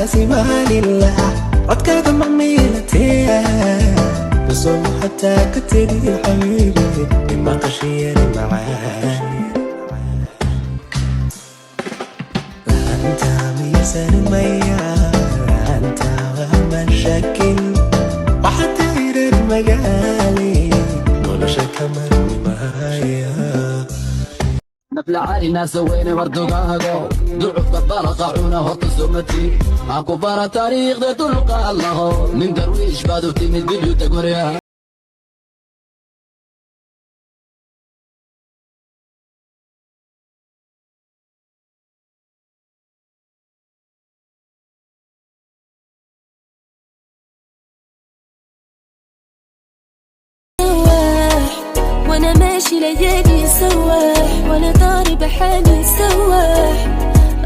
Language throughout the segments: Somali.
سمان الله عدك معميلتي بصوم حتى كتري حبيبي بما قشير معاه أنت ميسر ميا أنت ومشاكل وحتى غير المجالي ولا شك من معايا نبلع علينا سوينا وردقاقو ضعف كبارة قاعونا هرط سمتي ماكو بارا تاريخ ذا تلقى الله من درويش بادو تيمي الفيديو تقوريها وانا ماشي ليالي سواح وانا ضارب حالي سواح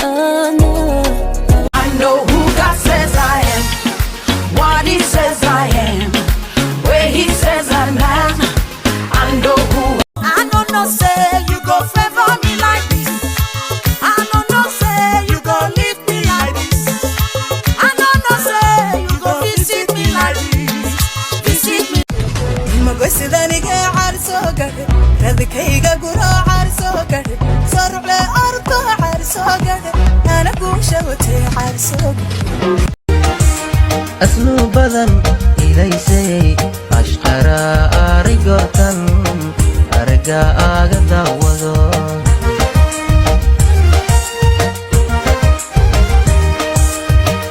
انا I know who God says I am, what He says I am, where He says I'm at. I know who I know. No say you go favor me like this. I know no say you go leave me like this. I know no say you go visit me like this. Visit me. ما قص ذلك عرسوك هذكيك قرا عرسوك صار على أرض عرسوك أنا قوشوتي عرسوك أسلوب بدن إليسي أشقر أريقوتن أرقى أغدا وذو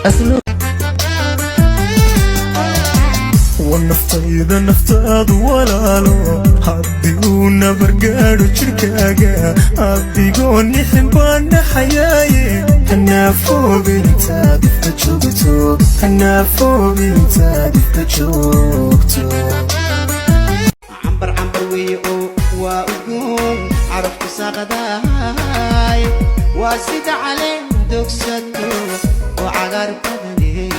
أسلوب ونفتيد نفتاد ولالو هديونا برقادو شركاقا هديقوني حبان حياي هنافو بنتا دفتشوكتو هنافو بنتا دفتشوكتو عنبر ويقو وأقوم عرفت ساقداي واسد عليهم دوكستو وعقار بدني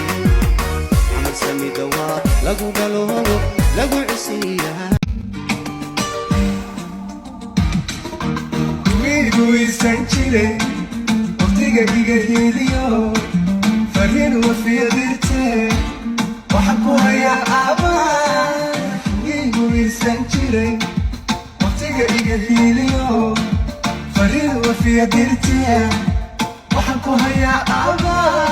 عمل سمي دوار لقو قلوبو لقو عسيها ويقو يسانجيري وقتيقا إيقا هيليو فرين وفي درتي وحبوها يا أبا ويقو يسانجيري وقتيقا إيقا هيليو فرين وفي درتي وحبوها يا أبا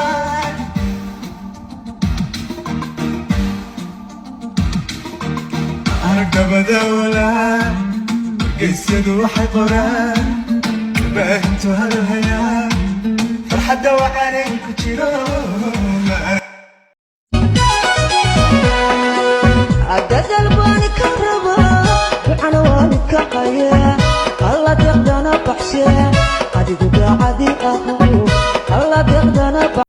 أركب دولة قيسد وحي قران باهنتو هالهيا فرحة دوا عليك وجيرون عدد الباني كهربا وعنواني كقيا الله تقدنا بحشي عدي قاعدي أهو الله تقدنا بحشي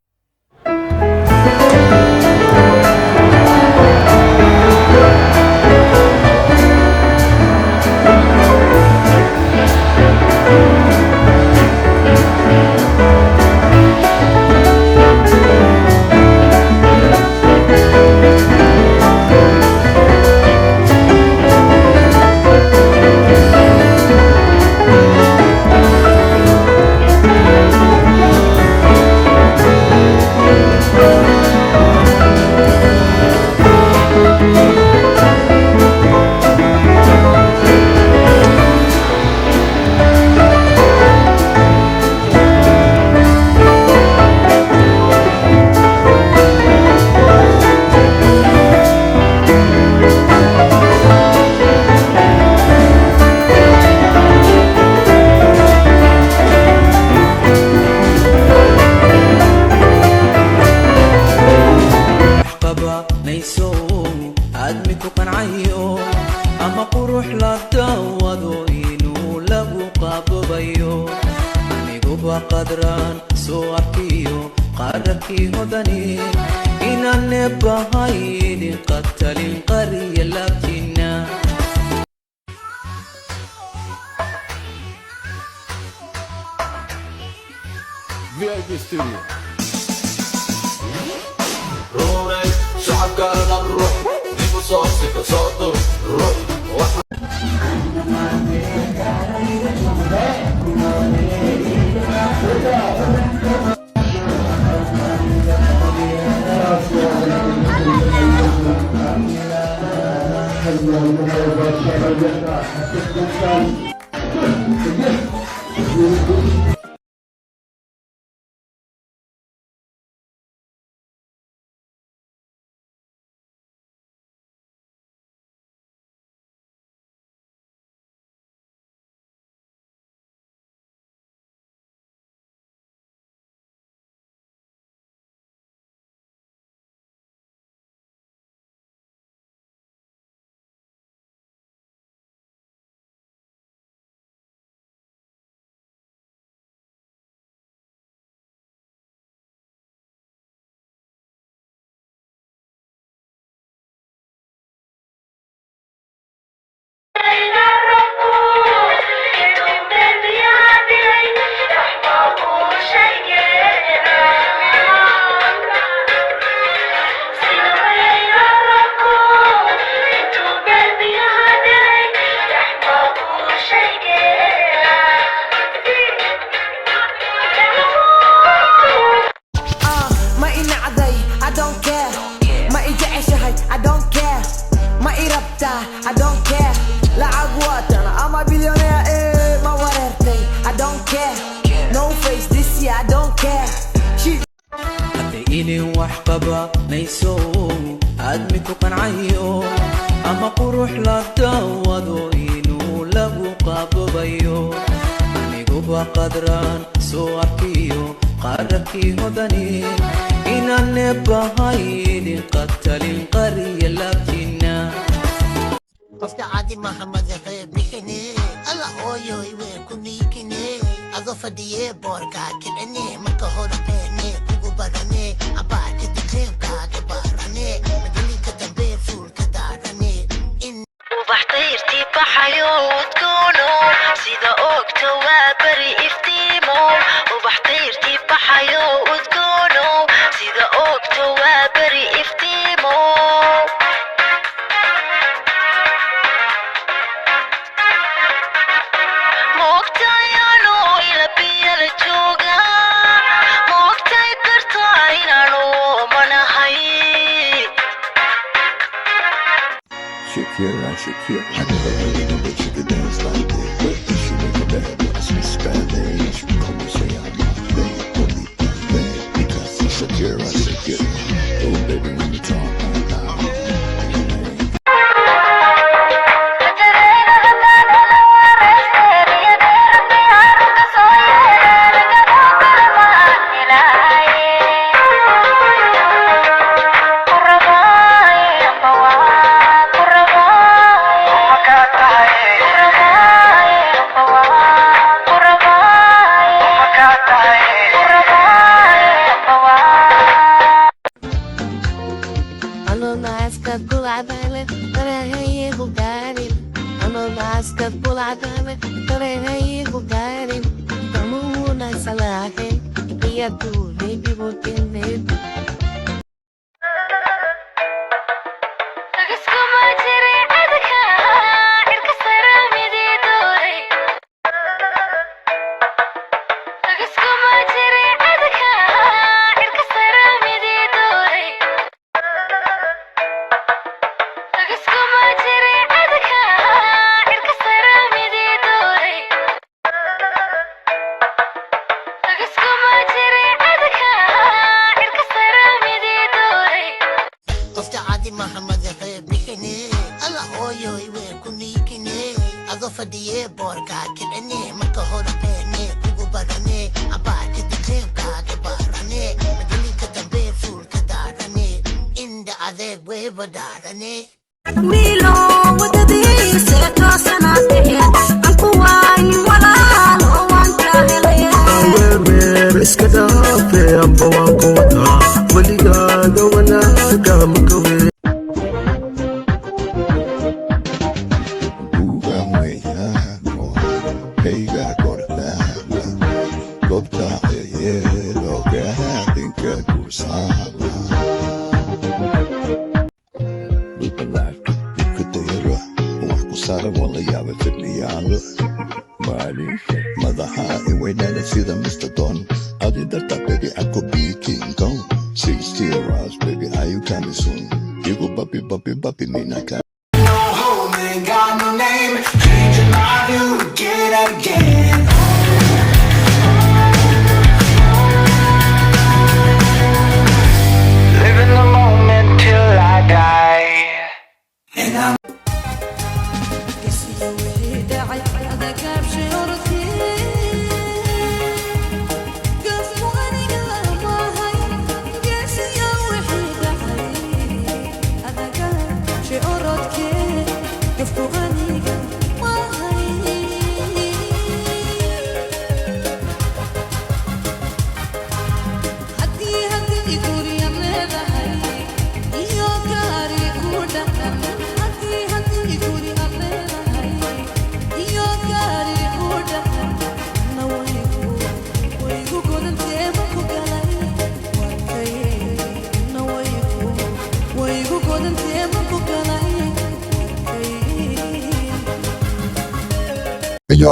ama qurux la daawado inuu lagu qaabayo aniguba qadran soo arkiyo qarabkii hodani inaan neebahaynin qatalin qariya labtina VIP Studio روني شعب قالنا نروح نجيبو صوصك صوتو روح I don't care. لعب وطن I'm a billionaire ما وررتني I don't care. No face this year I don't care. hadday wax qabanayso aadmi ku qancayo ama qurux la daawado inuu lagu qabobayo aniguba qadraan soo arkiyo qaararkii hodani inaan nebahayn qatalin qariya laabtina qofka caadi maaha madaxee bixine alla hooyoy way ku niikine adoo fadhiye boorka kicine marka hore beene kugu barane abaaka daqeebkaaga baarane magalinka dambe fuulka daarane ubaxtayrtii baxayo udkoono sida oogta waa bari iftiimo ubaxtayrtii baxayo udkoono sida oogta waa bari iftiimo Shakira, Shakira, I never really know that she could dance like that. But if she make a bad boy speak Spanish, come and say I'm not bad, only bad because I'm Shakira, Shakira. Oh baby, let me talk right now. Baby, me not no holding, got no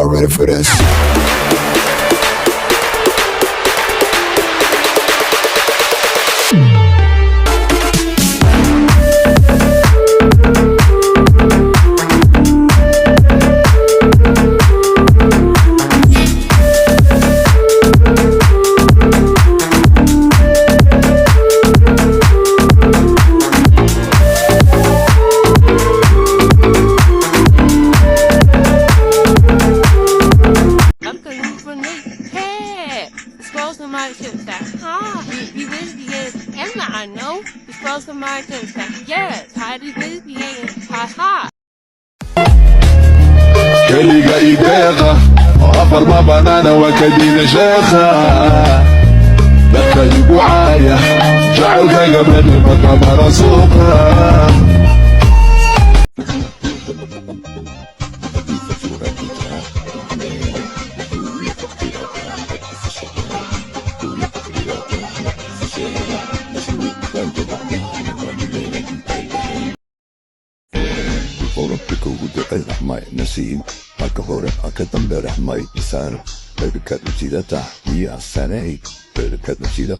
y'all ready for this? كليقة إيديغة وغفر ما بنانا وكدين شيخة بكا يبوعايا جعلك قبل المطمرة سوقها الرحمة نسيم الكهورة أكدم برحمة لسانه بركات مسيدة تحية السنة بركات مسيدة